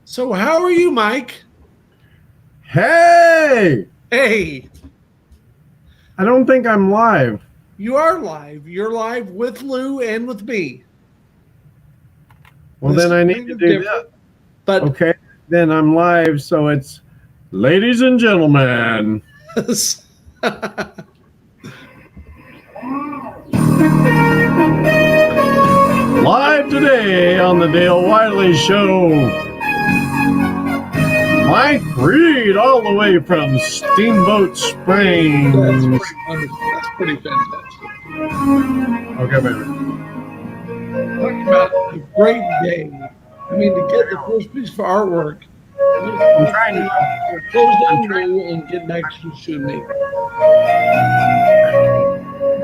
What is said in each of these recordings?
So how are you, Mike? Hey! Hey, I don't think I'm live. you are live. You're live with Lou and with me. Well, This then is I need kind to of do different, that. but Okay, then I'm live, so it's ladies and gentlemen. Live today on the Dale Wiley Show. Mike Reed, all the way from Steamboat Springs. that's pretty wonderful. That's pretty fantastic. Okay, baby. Talking about a great day. I mean, to get the first piece of artwork. I'm trying to. Close down Lou and get back to you and me.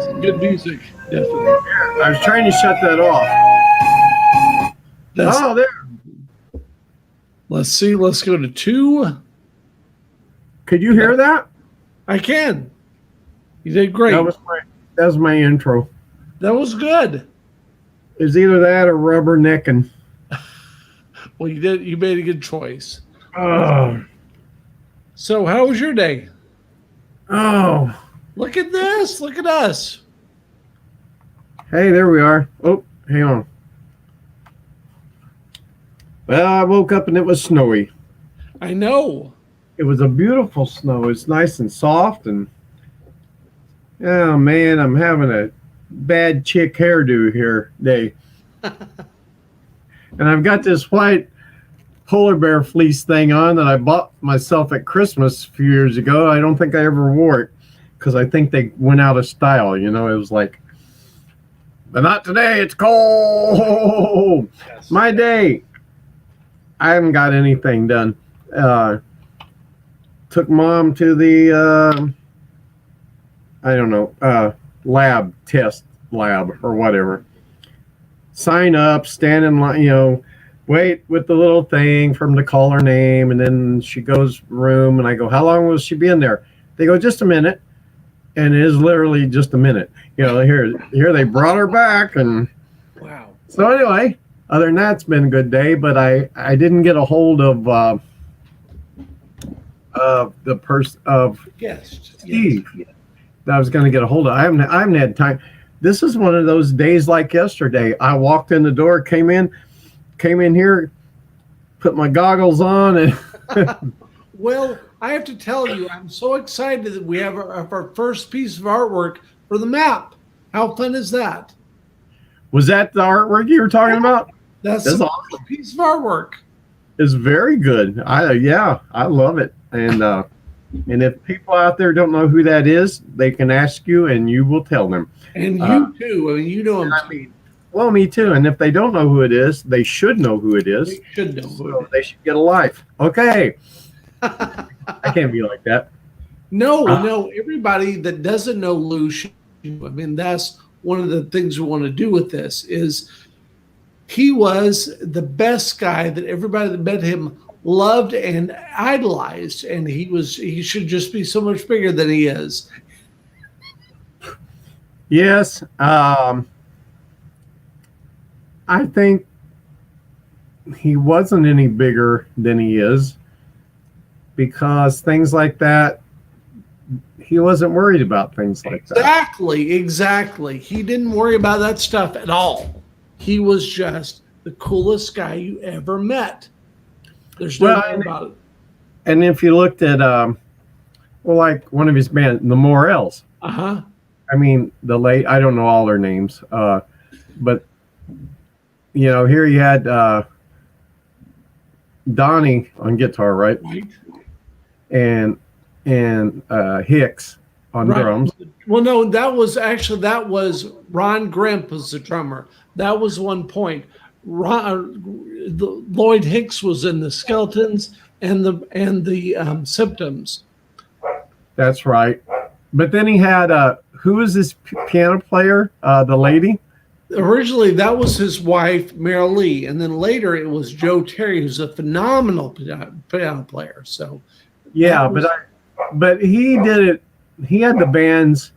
Some good music, definitely. I was trying to shut that off. That's, Oh, there. let's see. Let's go to 2. Could you hear that? I can. You did great. That was my intro. That was good. It's either that or rubbernecking. Well, you did. You made a good choice. Oh. So, how was your day? Oh. Look at this. Look at us. Hey, there we are. Oh, hang on. Well, I woke up and it was snowy. I know. It was a beautiful snow. It's nice and soft, and oh man, I'm having a bad chick hairdo here today. And I've got this white polar bear fleece thing on that I bought myself at Christmas a few years ago. I don't think I ever wore it because I think they went out of style. You know, it was like, but not today. It's cold. Yes. My day. I haven't got anything done. Took mom to the lab test lab or whatever. Sign up, stand in line, wait with the little thing for them to call her name, and then she goes room, and I go, how long will she be in there? They go, just a minute. And it is literally just a minute. Here they brought her back, and Wow. so anyway, other than that, it's been a good day, but I didn't get a hold of the person of Guest. Steve Yes. that I was going to get a hold of. I haven't had time. This is one of those days like yesterday. I walked in the door, came in here, put my goggles on, and Well, I have to tell you, I'm so excited that we have our first piece of artwork for the map. How fun is that? was that the artwork you were talking about? That's That's the awesome. first piece of artwork. It's very good. I love it. And if people out there don't know who that is, they can ask you, and you will tell them. And you too. I mean, you know him. Well, me too. And if they don't know who it is, they should know who it is. They should know who So it is. they should get a life. Okay. I can't be like that. No. Everybody that doesn't know Lou, I mean, that's one of the things we want to do with this is he was the best guy that everybody that met him loved and idolized, and he should just be so much bigger than he is. Yes. I think he wasn't any bigger than he is because things like that, he wasn't worried about things like that. Exactly. He didn't worry about that stuff at all. He was just the coolest guy you ever met. There's no doubt about it. And if you looked at, like one of his bands, the Morels. Uh-huh. I mean, I don't know all their names, but here you had Donnie on guitar, right? Right. And Hicks on drums. Well, no, that was Ron Grimp was the drummer. That was one point. Lloyd Hicks was in the Skeletons and the Symptoms. That's right. But then he had who was this piano player? The lady. Originally, that was his wife, Meryl Lee, and then later it was Joe Terry, who's a phenomenal piano player. So, yeah, but he did it. He had the bands,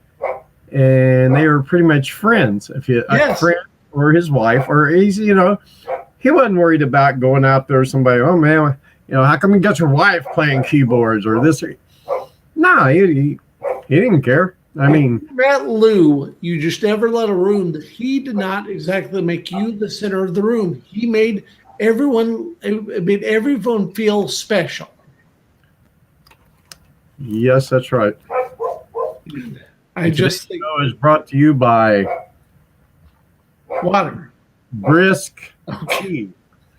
and they were pretty much friends. If you a friend or his wife, or he's he wasn't worried about going out there. Somebody, oh man, how come you got your wife playing keyboards or this? No, he didn't care. I mean, Matt Lou, you just never let a room that he did not exactly make you the center of the room. He made everyone feel special. Yes, that's right. I just think show is brought to you by water. Brisk Tea.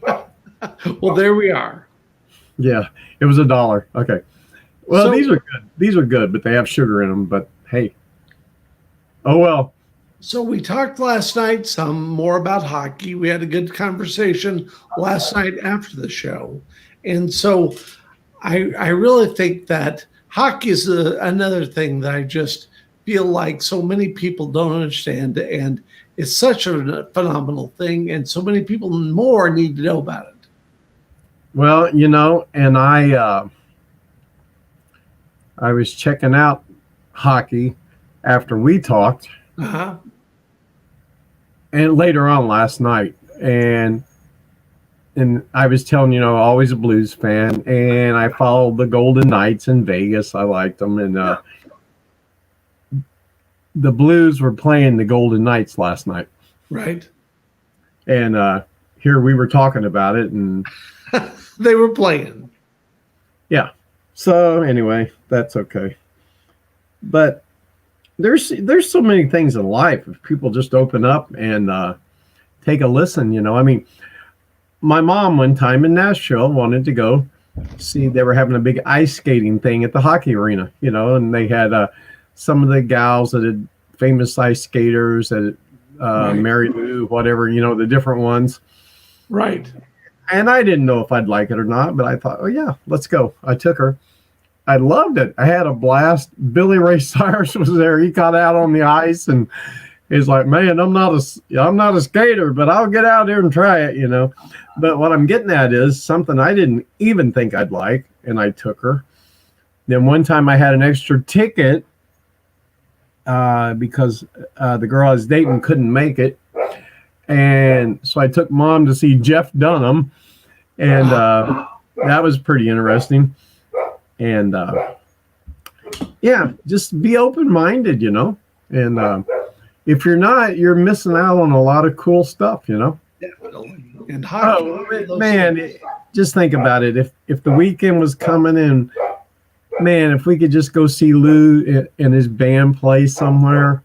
Well, there we are. Yeah, it was $1. Okay. Well, So- these are good. These are good, but they have sugar in them. But hey, oh well. So we talked last night some more about hockey. We had a good conversation last night after the show. And so I really think that hockey is another thing that I just feel like so many people don't understand. And it's such a phenomenal thing. And so many people more need to know about it. Well, and I was checking out hockey after we talked, Uh-huh. and later on last night, and I was telling always a Blues fan, and I followed the Golden Knights in Vegas. I liked them, and the Blues were playing the Golden Knights last night, Right. and here we were talking about it, and They were playing. yeah. So anyway, that's okay. But there's so many things in life if people just open up and take a listen. I mean, my mom one time in Nashville wanted to go see. They were having a big ice skating thing at the hockey arena, and they had some of the gals that had famous ice skaters that Right. Mary Lou, whatever, the different ones. Right. And I didn't know if I'd like it or not, but I thought, oh yeah, let's go. I took her. I loved it. I had a blast. Billy Ray Cyrus was there. He got out on the ice and he's like, man, I'm not a skater, but I'll get out there and try it, But what I'm getting at is something I didn't even think I'd like, and I took her. Then one time I had an extra ticket because the girl I was dating couldn't make it. And so I took Mom to see Jeff Dunham, and that was pretty interesting. And yeah, just be open-minded, and if you're not, you're missing out on a lot of cool stuff, Definitely. And hockey. Oh man, just think about it. If the weekend was coming in, man, if we could just go see Lou and his band play somewhere,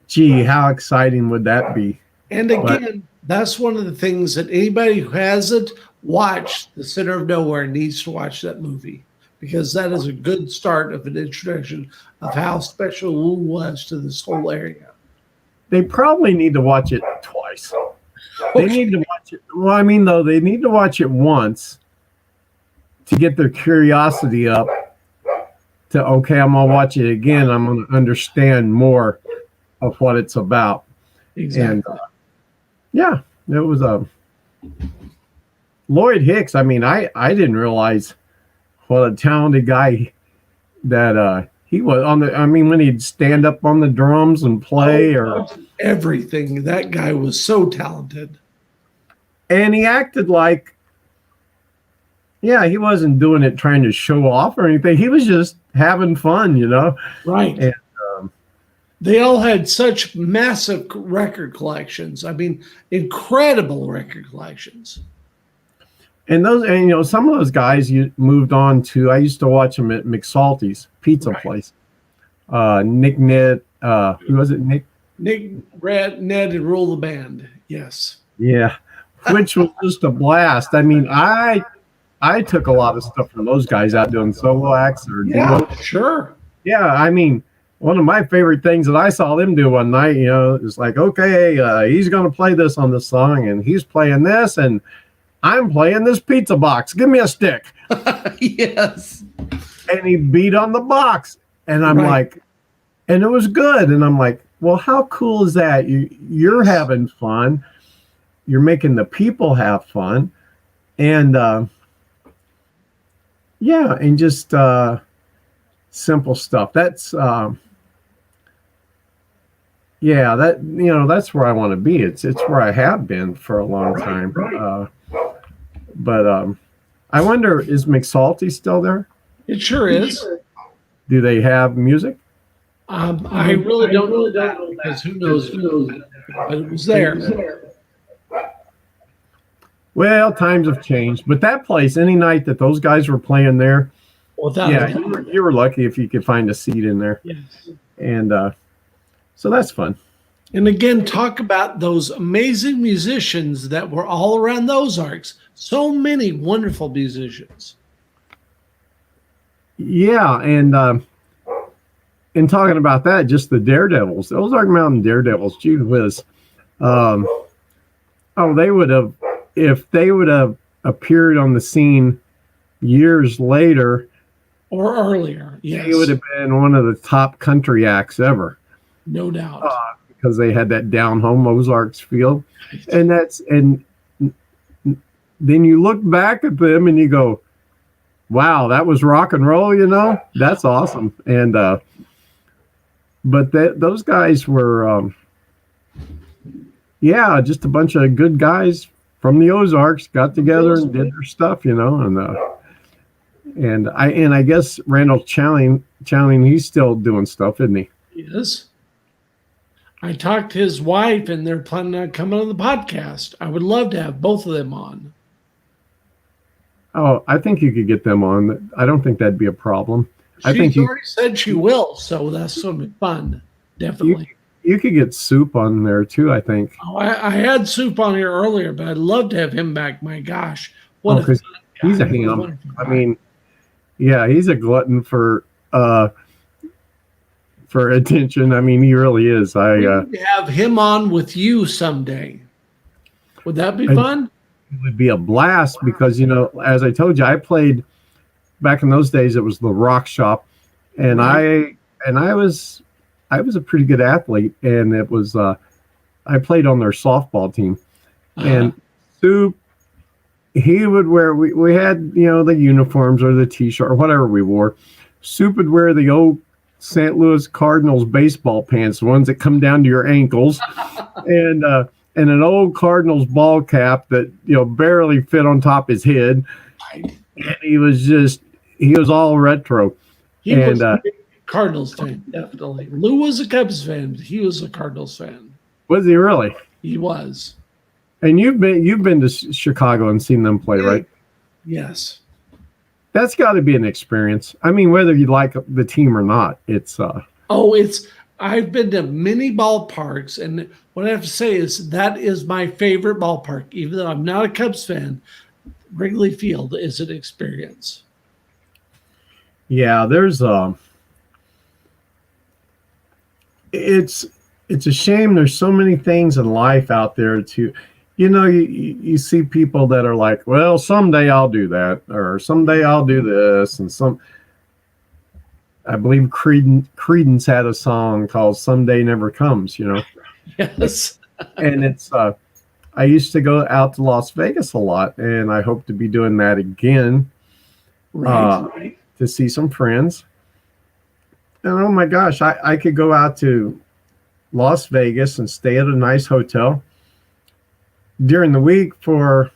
gee, how exciting would that be? And again, that's one of the things that anybody who hasn't watched The Center of Nowhere needs to watch that movie, because that is a good start of an introduction of how special Lou was to this whole area. They probably need to watch it twice. They need to watch it. Well, I mean, though, they need to watch it once to get their curiosity up to, okay, I'm going to watch it again. I'm going to understand more of what it's about. Exactly. And yeah, it was Lloyd Hicks. I mean, I didn't realize what a talented guy that he was on the. I mean, when he'd stand up on the drums and play, or everything. That guy was so talented. And he acted like, yeah, he wasn't doing it trying to show off or anything. He was just having fun, Right. And, they all had such massive record collections. I mean, incredible record collections. And some of those guys you moved on to. I used to watch them at McSalty's Pizza Place. Nick Ned, who was it? Nick, Ned, and Rule the Band. Yes. Yeah, which was just a blast. I mean, I took a lot of stuff from those guys out doing solo acts or Sure. Yeah, I mean, one of my favorite things that I saw them do one night, is like, okay, he's going to play this on the song, and he's playing this, and I'm playing this pizza box. Give me a stick. Yes. And he beat on the box. And I'm like, and it was good. And I'm like, well, how cool is that? You're having fun. You're making the people have fun. And yeah, and just simple stuff. That's Yeah, that's where I want to be. It's where I have been for a long time. But I wonder, is McSalty still there? It sure is. Do they have music? I really don't know that because who knows, but it was there. Well, times have changed, but that place, any night that those guys were playing there, Without yeah, a you were lucky if you could find a seat in there, yes. and so that's fun. And again, talk about those amazing musicians that were all around the Ozarks. So many wonderful musicians. Yeah, and in talking about that, just the Daredevils, the Ozark Mountain Daredevils, gee whiz. They would have, if they would have appeared on the scene years later, Or earlier, yes. they would have been one of the top country acts ever. No doubt. Because they had that down home Ozarks feel. And then you look back at them and you go, wow, that was rock and roll, that's awesome. And but those guys were just a bunch of good guys from the Ozarks got together and did their stuff, and I guess Randall Challing, he's still doing stuff, isn't he? Yes. I talked to his wife and they're planning on coming on the podcast. I would love to have both of them on. Oh, I think you could get them on. I don't think that'd be a problem. I think She's already said she will, so that's going to be fun. Definitely. You could get Soup on there too, I think. Oh, I had Soup on here earlier, but I'd love to have him back. My gosh. What a he's a ham. I mean, yeah, he's a glutton for attention. I mean, he really is. Have him on with you someday. Would that be fun? It would be a blast because, as I told you, I played back in those days. It was the Rock Shop, and I was a pretty good athlete, and it was I played on their softball team, and Soup, he would wear. We had the uniforms or the T-shirt or whatever we wore. Soup would wear the old St. Louis Cardinals baseball pants, the ones that come down to your ankles, and an old Cardinals ball cap that barely fit on top of his head. And he was all retro. He was a big Cardinals fan, definitely. Lou was a Cubs fan, but he was a Cardinals fan. Was he really? He was. And you've been to Chicago and seen them play, right? Yes. That's got to be an experience. I mean, whether you like the team or not, it's. I've been to many ballparks, and what I have to say is that is my favorite ballpark. Even though I'm not a Cubs fan, Wrigley Field is an experience. Yeah, there's it's a shame. There's so many things in life out there to. You see people that are like, well, someday I'll do that, or someday I'll do this, and I believe Creedence had a song called "Someday Never Comes." Yes. And it's I used to go out to Las Vegas a lot, and I hope to be doing that again, Right. to see some friends. And oh my gosh, I could go out to Las Vegas and stay at a nice hotel during the week for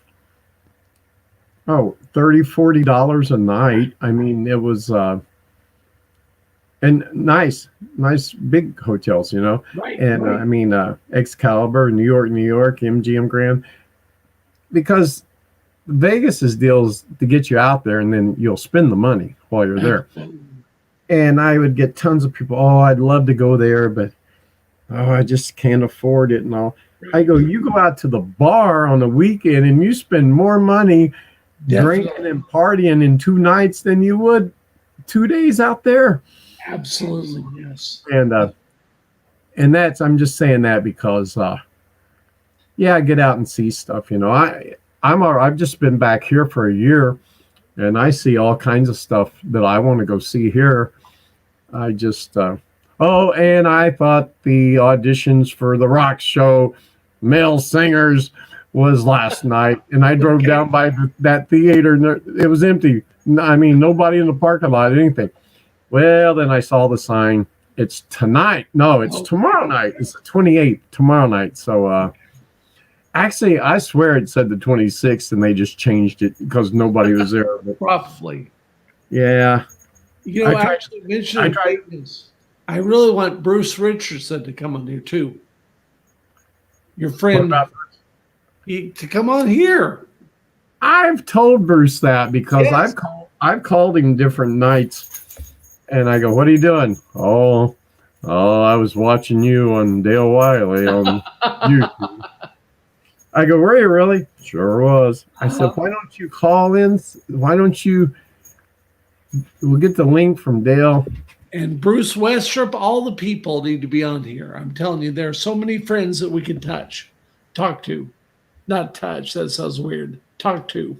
$30-$40 a night. I mean, it was and nice big hotels, Right. And right. I mean Excalibur, New York, MGM Grand, because Vegas's deal is to get you out there and then you'll spend the money while you're there. And I would get tons of people, I'd love to go there, but I just can't afford it and all. I go, you go out to the bar on the weekend and you spend more money drinking and partying in 2 nights than you would 2 days out there. Absolutely, yes. And that's, I'm just saying that because, I get out and see stuff. I've just been back here for a year, and I see all kinds of stuff that I want to go see here. I just, and I thought the auditions for the rock show, male singers, was last night, and I drove down by that theater, and it was empty. I mean, nobody in the parking lot, anything. Well, then I saw the sign, It's tonight. No, it's tomorrow night. It's the 28th tomorrow night. So actually, I swear it said the 26th, and they just changed it because nobody was there. Probably. Yeah. You know, actually mentioning things, I really want Bruce Richardson to come on here too. Your friend, to come on here. I've told Bruce that because Yes. I've called him different nights, and I go, "What are you doing?" Oh, I was watching you on Dale Wiley on YouTube. I go, "Were you really?" Sure was. I said, "Why don't you call in? Why don't you? We'll get the link from Dale." And Bruce Westrup, all the people need to be on here. I'm telling you, there are so many friends that we can talk to. Not touch, that sounds weird. Talk to.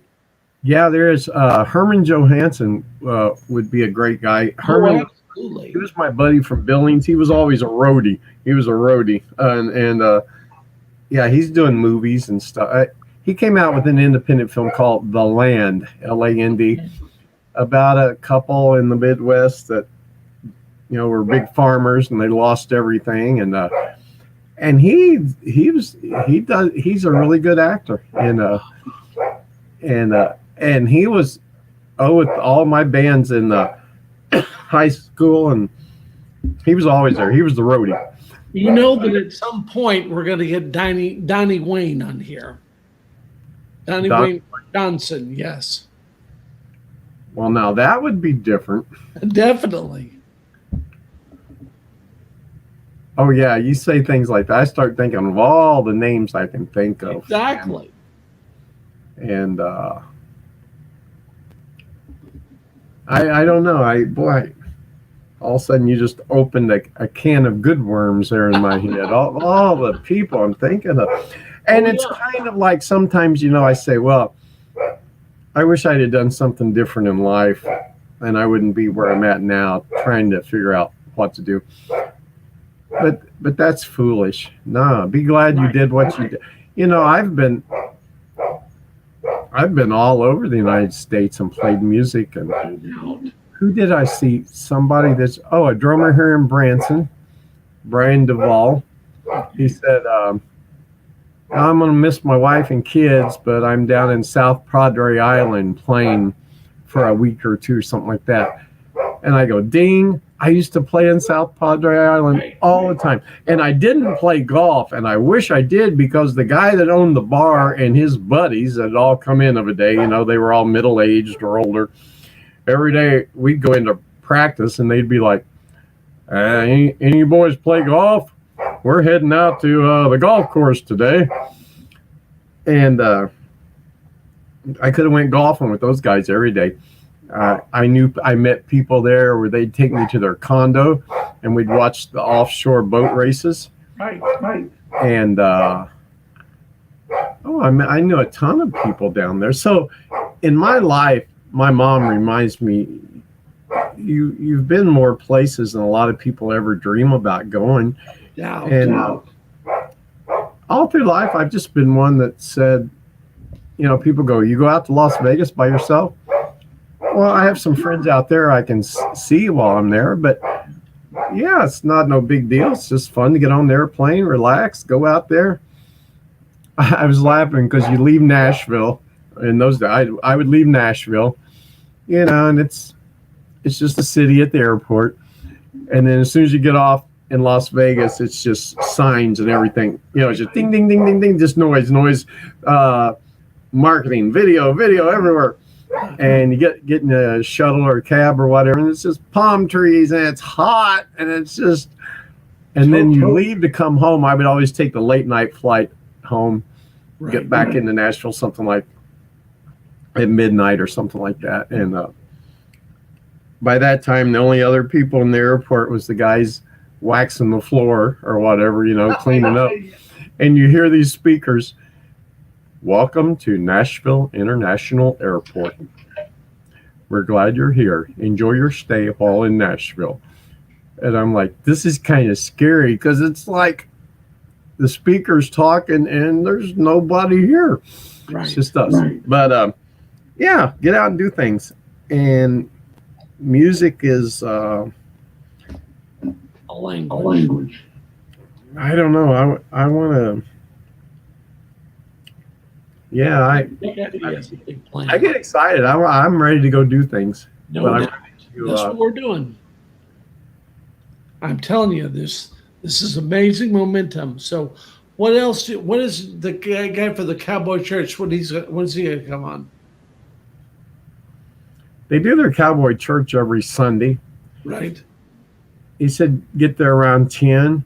Yeah, there is. Herman Johansson would be a great guy. Herman, absolutely. He was my buddy from Billings. He was always a roadie. And yeah, he's doing movies and stuff. He came out with an independent film called The Land, Land, about a couple in the Midwest that were big farmers and they lost everything, and he's a really good actor, and he was with all my bands in high school, and he was always there. He was the roadie. You know that at some point we're going to get Donnie Wayne on here. Wayne Johnson, yes. Well, now that would be different. Definitely. Oh, yeah, you say things like that. I start thinking of all the names I can think of. Exactly. And I don't know. All of a sudden you just opened a can of good worms there in my head. All the people I'm thinking of. And it's kind of like sometimes, I say, well, I wish I'd have done something different in life and I wouldn't be where I'm at now trying to figure out what to do. But that's foolish. No, be glad you did what you did. I've been all over the United States and played music. And who did I see? Somebody a drummer here in Branson, Brian Duvall. He said, I'm going to miss my wife and kids, but I'm down in South Padre Island playing for a week or two, something like that. And I go, ding. I used to play in South Padre Island all the time. And I didn't play golf, and I wish I did, because the guy that owned the bar and his buddies that all come in of a day, they were all middle-aged or older. Every day we'd go into practice, and they'd be like, any boys play golf? We're heading out to the golf course today. And I could have went golfing with those guys every day. I met people there where they'd take me to their condo and we'd watch the offshore boat races. Right. And I knew a ton of people down there. So in my life, my mom reminds me, you've been more places than a lot of people ever dream about going. Yeah. And all through life, I've just been one that said, people go, you go out to Las Vegas by yourself? Well, I have some friends out there I can see while I'm there, but yeah, it's not no big deal. It's just fun to get on the airplane, relax, go out there. I was laughing because you leave Nashville in those days. I would leave Nashville, and it's just a city at the airport. And then as soon as you get off in Las Vegas, it's just signs and everything. It's just ding, ding, ding, ding, ding, just noise, marketing, video everywhere. And you get in a shuttle or a cab or whatever, and it's just palm trees, and it's hot, and it's just, and then you leave to come home. I would always take the late night flight home, get back into Nashville, something like at midnight or something like that. And by that time, the only other people in the airport was the guys waxing the floor or whatever, cleaning up. And you hear these speakers, welcome to Nashville International Airport. We're glad you're here. Enjoy your stay while in Nashville. And I'm like, this is kind of scary because it's like the speaker's talking and there's nobody here. Right. It's just us. Right. But yeah, get out and do things. And music is language. I don't know. I want to. Yeah, I get excited. I'm ready to go do things. No, but I'm doubt. ready to, That's what we're doing. I'm telling you, this is amazing momentum. So, what else? What is the guy for the Cowboy Church? When's he going to come on? They do their Cowboy Church every Sunday. Right. He said get there around 10.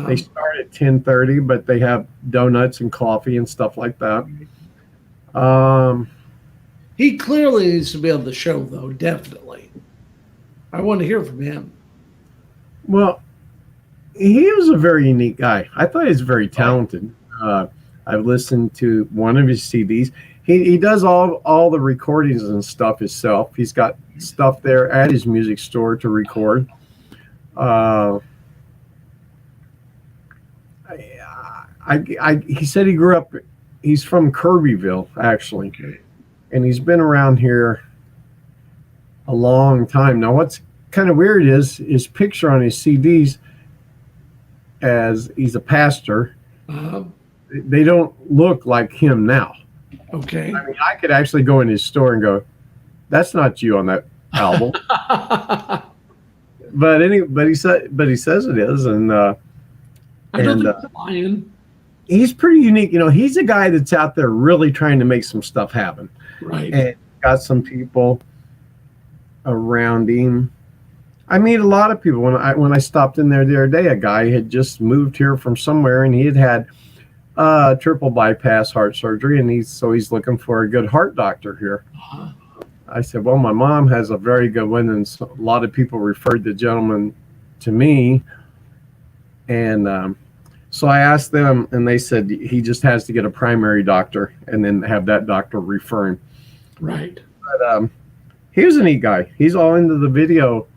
They start at 10:30, but they have donuts and coffee and stuff like that. He clearly needs to be on the show, though. Definitely. I want to hear from him. Well, he was a very unique guy. I thought he was very talented. I've listened to one of his CDs. He does all the recordings and stuff himself. He's got stuff there at his music store to record. He said he grew up. He's from Kirbyville, actually, and he's been around here a long time. Now, what's kind of weird is his picture on his CDs, as he's a pastor. They don't look like him now. Okay. I mean, I could actually go in his store and go, "That's not you on that album." but he says it is, and I don't think he's lying. He's pretty unique. You know, he's a guy that's out there really trying to make some stuff happen. Right. And got some people around him. I meet a lot of people. When I stopped in there the other day, a guy had just moved here from somewhere, and he had triple bypass heart surgery, and he's looking for a good heart doctor here. I said, well, my mom has a very good one, and so a lot of people referred the gentleman to me. And so I asked them, and they said he just has to get a primary doctor and then have that doctor refer him. Right. But he was a neat guy. He's all into the video.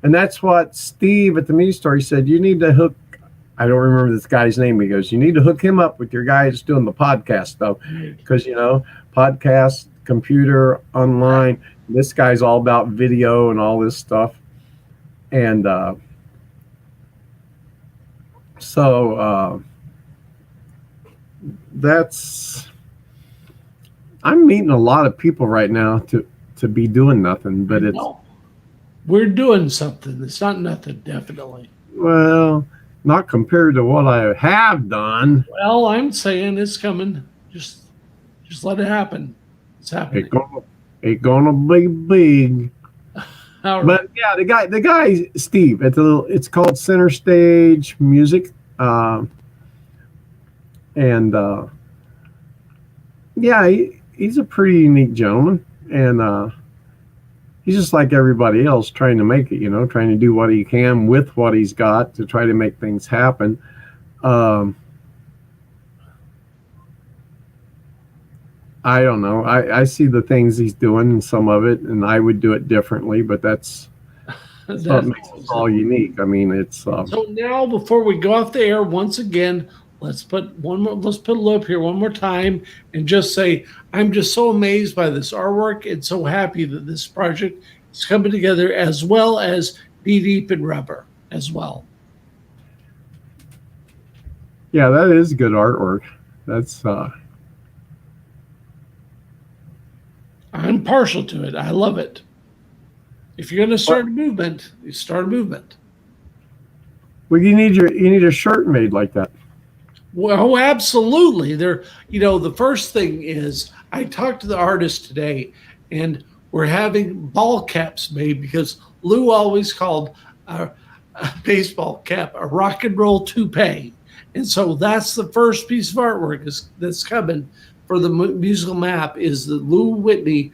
And that's what Steve at the music store, he said, you need to hook, I don't remember this guy's name. He goes, you need to hook him up with your guy that's doing the podcast stuff. Because, you know, podcast, computer, online, this guy's all about video and all this stuff. And so I'm meeting a lot of people right now to be doing nothing, but we're doing something. It's not nothing, definitely. Well, not compared to what I have done. Well, I'm saying it's coming. Just let it happen. It's happening. It's gonna be big. But yeah, the guy Steve it's called Center Stage Music, and yeah, he's a pretty unique gentleman, and he's just like everybody else, trying to make it, you know, trying to do what he can with what he's got to try to make things happen. I don't know. I see the things he's doing and some of it, and I would do it differently, but that's what makes us all unique. I mean, it's so now before we go off the air once again, let's put a loop here one more time and just say, I'm just so amazed by this artwork and so happy that this project is coming together, as well as Be Deep in Rubber as well. Yeah, that is good artwork. That's I'm partial to it. I love it. If you're going to start a movement, you start a movement. Well, you need a shirt made like that. Well, absolutely. The first thing is I talked to the artist today, and we're having ball caps made because Lou always called a baseball cap a rock and roll toupee. And so that's the first piece of artwork that's coming for the musical map, is the Lou Whitney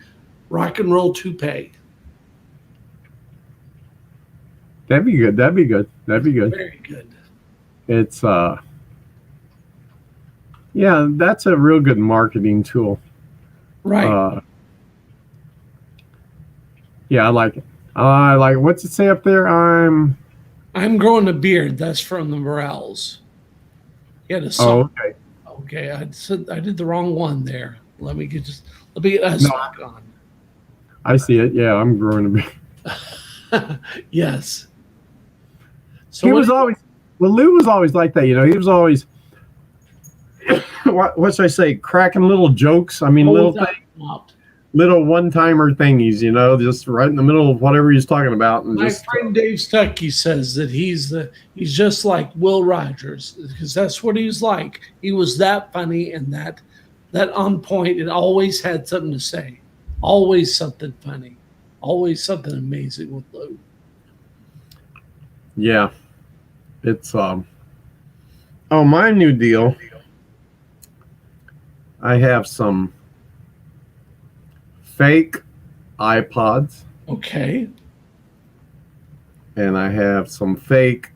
rock and roll toupee. That'd be good. Very good. It's yeah, that's a real good marketing tool. Right. Yeah, I like it. What's it say up there? I'm growing a beard. That's from the Morels. Oh, okay. Okay, I did the wrong one there. Let me on. I see it. Yeah, I'm growing a beard. Yes. So he was always, well, Lou was always like that. He was always, what should I say, cracking little jokes. I mean, little one-timer thingies, just right in the middle of whatever he's talking about. And my friend Dave Stuckey says that he's just like Will Rogers, because that's what he's like. He was that funny and that on point, and always had something to say. Always something funny. Always something amazing with Lou. Yeah. It's my new deal. I have some fake iPods. Okay. And I have some fake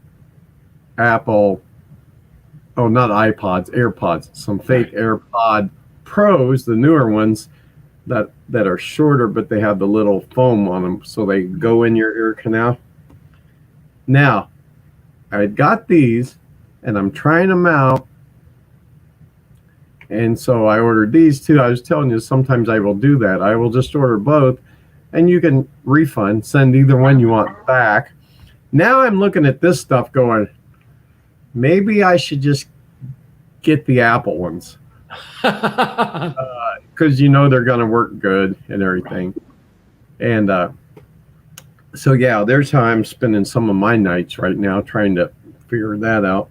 Apple, not iPods, AirPods. Some fake AirPod Pros, the newer ones that are shorter, but they have the little foam on them, so they go in your ear canal. Now, I got these, and I'm trying them out. And so I ordered these too. I was telling you, sometimes I will do that. I will just order both, and you can send either one you want back. Now I'm looking at this stuff going, maybe I should just get the Apple ones. Because they're going to work good and everything. And so, yeah, there's how I'm spending some of my nights right now trying to figure that out.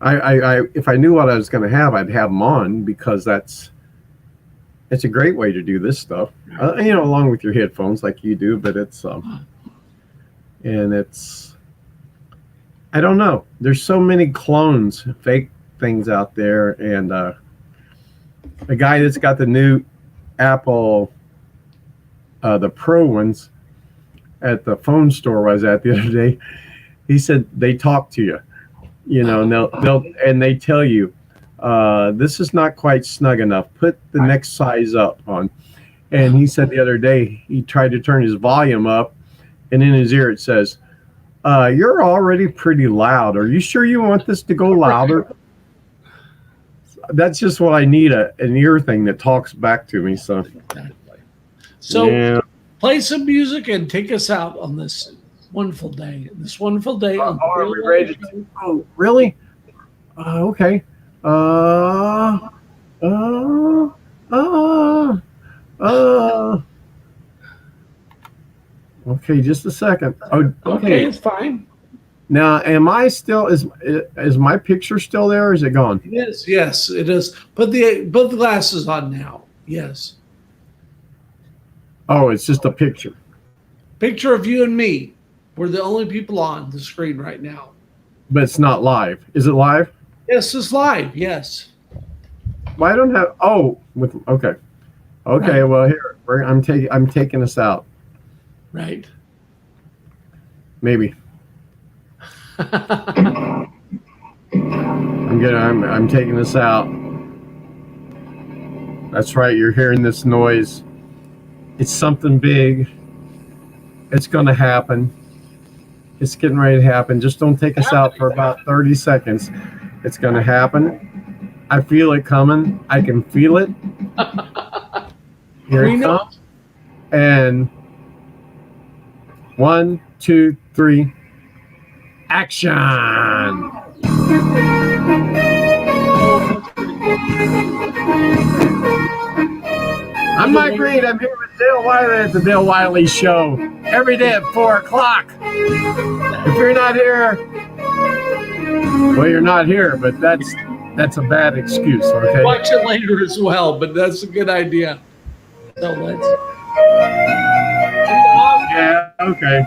I if I knew what I was going to have, I'd have them on, because it's a great way to do this stuff, along with your headphones like you do. But I don't know. There's so many clones, fake things out there, and a guy that's got the new Apple, the Pro ones, at the phone store I was at the other day. He said they talk to you. And they tell you, this is not quite snug enough. Put the next size up on. And he said the other day he tried to turn his volume up, and in his ear it says, "You're already pretty loud. Are you sure you want this to go louder?" That's just what I need, an ear thing that talks back to me. So, yeah. Play some music and take us out on this wonderful day. Are we ready? Oh, really? Okay. Okay, just a second. Oh, okay, it's fine. Now, am I still? Is my picture still there? Or is it gone? It is. Yes, it is. Put the glasses on now. Yes. Oh, it's just a picture. Picture of you and me. We're the only people on the screen right now. But it's not live. Is it live? Yes, it's live. Yes. Well, I don't have. Okay. Right. Well, here I'm taking us out. Right. Maybe. I'm taking us out. That's right. You're hearing this noise. It's something big. It's going to happen. It's getting ready to happen. Just don't take us out for about 30 seconds. It's going to happen. I feel it coming. I can feel it. Here it comes. And 1, 2, 3. Action! I'm Mike Reed. I'm here with Dale Wiley at the Dale Wiley Show every day at 4 o'clock. If you're not here, well, you're not here, but that's a bad excuse, okay? Watch it later as well, but that's a good idea. So let's. Yeah, okay.